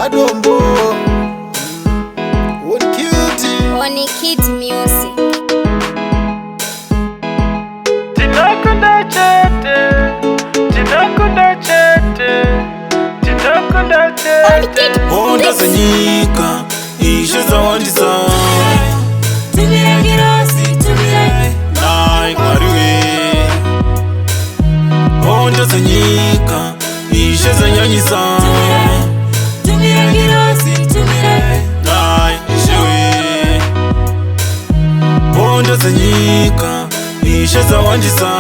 Adombo Oni Kid Music. Tinakunda chete, tinakunda chete, tinakunda chete. Onda zanyika, ishe zawandisa. Tumira girasi, tumira Nai kwariwe. Onda zanyika, ishe zanyanyisa. Tumira girasi, tumira Nai ishewe. Onda zanyika, ishe zawandisa.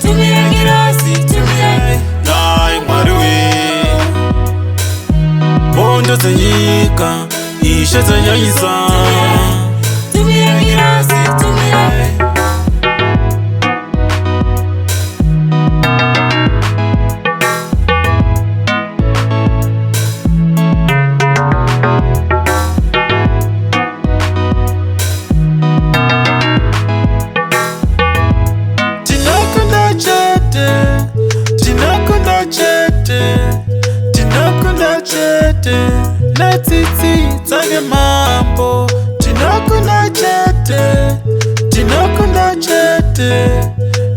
Tumira girasi, tumira Nai kwariwe. Onda zanyika, ishe zanyanyisa. Tumira girasi, tumira Tinakunda chete, tinakunda chete, tinakunda chete. Natiti tsange mambo. Tinakunda chete, tinakunda chete,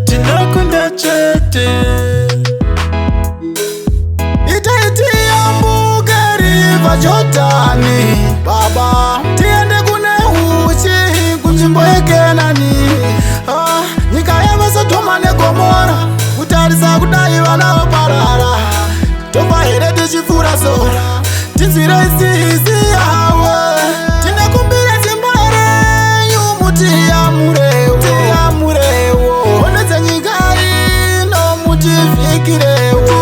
tinakunda chete. Itaiti ambugeri vajotani baba tiende kune uchi kunzvimbo yekenani nyika yava Sodoma neGomora kutarisa kudai vana vaparara topa here tichipfuura sora tinzwire isizi yawe tinokumbira simba renyu mutiyamurewo onedze nyika ino mutivhikirewo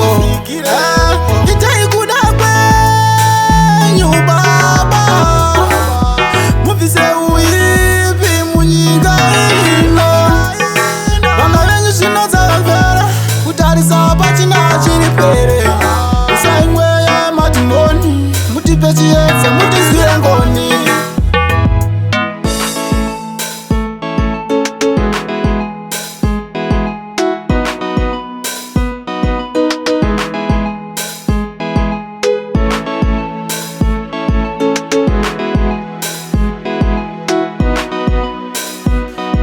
itai kuda kwenyu baba mubvise uipi munyika ino vana venyu zvino dzavamvera kutarisa pachina chiri pere usaimweya madhimoni mutipe chiedza mutizwire ngoni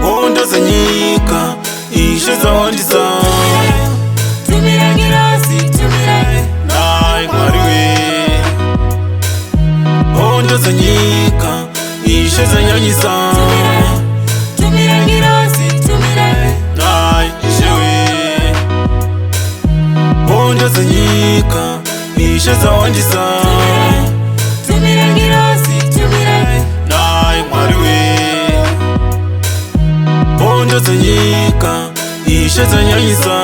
Onda zanyika, ishe zawandisa. Tumira girasi, tumira Nai kwariwe. Onda zanyika, ishe zanyanyisa. Tumira girasi, tumira Nai ishewe. Onda zanyika, ishe zawandisa. Tumira girasi, tumira Nai kwariwe. Onda zanyika, ishe zanyanyisa.